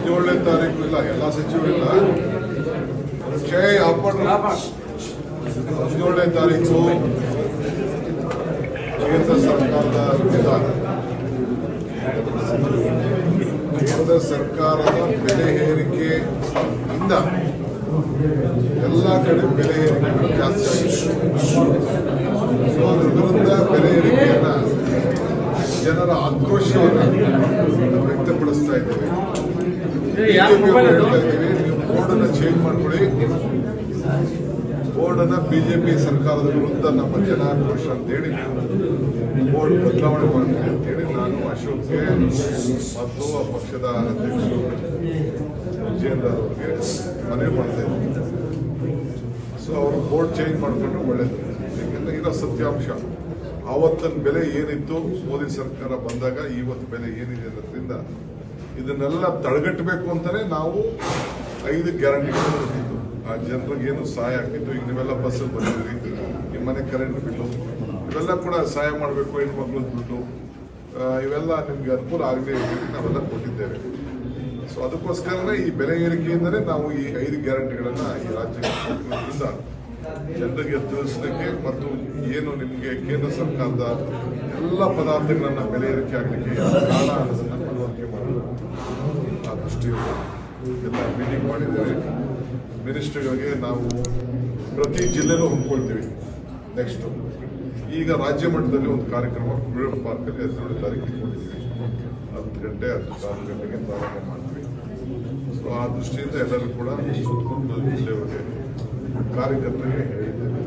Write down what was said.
17ನೇ ತಾರೀಕು ಇಲ್ಲ, ಎಲ್ಲ ಸಚಿವರಿಲ್ಲ. ಜೈ ಹಾಕೊಂಡ್ರು 17ನೇ ತಾರೀಕು ಕೇಂದ್ರ ಸರ್ಕಾರದ ವಿಧಾನ, ಕೇಂದ್ರ ಸರ್ಕಾರದ ಬೆಲೆ ಏರಿಕೆಯಿಂದ ಎಲ್ಲ ಕಡೆ ಬೆಲೆ ಏರಿಕೆಗಳು ಜಾಸ್ತಿ ಆಗಿದೆ. ಅದರ ವಿರುದ್ಧ ಬೆಲೆ ಏರಿಕೆಯನ್ನ ಜನರ ಆಕ್ರೋಶವನ್ನು ವ್ಯಕ್ತಪಡಿಸ್ತಾ ಇದ್ದೇವೆ. ನೀವು ಬೋರ್ಡನ್ನು ಚೇಂಜ್ ಮಾಡ್ಕೊಳ್ಳಿ, ಬೋರ್ಡನ್ನು ಬಿಜೆಪಿ ಸರ್ಕಾರದ ವಿರುದ್ಧ ನಮ್ಮ ಜನಾಕ್ರೋಶ ಅಂತೇಳಿ ಬೋರ್ಡ್ ಬದಲಾವಣೆ ಮಾಡ್ತೀವಿ ಅಂತೇಳಿ ನಾನು ಅಶೋಕ್ಗೆ ಮತ್ತು ಆ ಪಕ್ಷದ ಅಧ್ಯಕ್ಷರು ವಿಜೇಂದ್ರ ಅವರಿಗೆ ಮನವಿ ಮಾಡ್ತಾ ಇದ್ದೀನಿ. ಸೊ ಅವರು ಬೋರ್ಡ್ ಚೇಂಜ್ ಮಾಡಿಕೊಂಡ್ರೆ ಒಳ್ಳೇದು. ಯಾಕೆಂದ್ರೆ ಇರೋ ಸತ್ಯಾಂಶ ಆವತ್ತಿನ ಬೆಲೆ ಏನಿತ್ತು ಮೋದಿ ಸರ್ಕಾರ ಬಂದಾಗ ಇವತ್ತು ಬೆಲೆ ಏನಿದೆ ಅನ್ನೋದ್ರಿಂದ ಇದನ್ನೆಲ್ಲ ತಡೆಗಟ್ಟಬೇಕು ಅಂತಾನೆ ನಾವು 5 ಗ್ಯಾರಂಟಿಗಳು ಕೊಟ್ಟಿದ್ದು. ಆ ಜನರಿಗೆ ಏನು ಸಹಾಯ ಆಗ್ತಿತ್ತು. ಈಗ ನೀವೆಲ್ಲ ಬಸ್ಸಲ್ಲಿ ಬಂದಿದ್ರಿ, ನಿಮ್ಮ ಮನೆ ಕರೆಂಟ್ ಬಿಟ್ಟು ಇವೆಲ್ಲ ಕೂಡ ಸಹಾಯ ಮಾಡಬೇಕು. ಹೆಣ್ಮಕ್ಳು ದುಡ್ಡು ಇವೆಲ್ಲ ನಿಮ್ಗೆ ಅನುಕೂಲ ಆಗದೆ ನಾವೆಲ್ಲ ಕೊಟ್ಟಿದ್ದೇವೆ. ಸೊ ಅದಕ್ಕೋಸ್ಕರನೇ ಈ ಬೆಲೆ ಏರಿಕೆಯಿಂದಲೇ ನಾವು ಈ 5 ಗ್ಯಾರಂಟಿಗಳನ್ನ ಈ ರಾಜ್ಯದಿಂದ ಜನರಿಗೆ ತಿಳಿಸಲಿಕ್ಕೆ ಮತ್ತು ಏನು ನಿಮಗೆ ಕೇಂದ್ರ ಸರ್ಕಾರದ ಎಲ್ಲ ಪದಾರ್ಥಗಳನ್ನ ಬೆಲೆ ಏರಿಕೆ ಆಗಲಿಕ್ಕೆ ಕಾರಣ ಅನ್ನೋದನ್ನ ಮನವರಿಕೆ ಮಾಡಬೇಕು. ಆ ದೃಷ್ಟಿಯಲ್ಲಿ ಎಲ್ಲ ಮೀಟಿಂಗ್ ಮಾಡಿದ್ದೇವೆ. ಮಿನಿಸ್ಟರ್ಗಳಿಗೆ ನಾವು ಪ್ರತಿ ಜಿಲ್ಲೆನೂ ಹಮ್ಮಿಕೊಳ್ತೀವಿ. ನೆಕ್ಸ್ಟ್ ಈಗ ರಾಜ್ಯ ಮಟ್ಟದಲ್ಲಿ ಒಂದು ಕಾರ್ಯಕ್ರಮ ಫ್ರೀಡಂ ಪಾರ್ಕಲ್ಲಿ 12ನೇ ತಾರೀಕು ಇಟ್ಕೊಂಡಿದ್ದೀವಿ. 10 ಗಂಟೆ 10 ಗಂಟೆಗೆ ಪ್ರಾರಂಭ ಮಾಡ್ತೀವಿ. ಸೊ ಆ ದೃಷ್ಟಿಯಿಂದ ಎಲ್ಲರೂ ಕೂಡ ಜಿಲ್ಲೆಯವರಿಗೆ ಕಾರ್ಯಕರ್ತರಿಗೆ ಹೇಳಿದ್ದೇವೆ.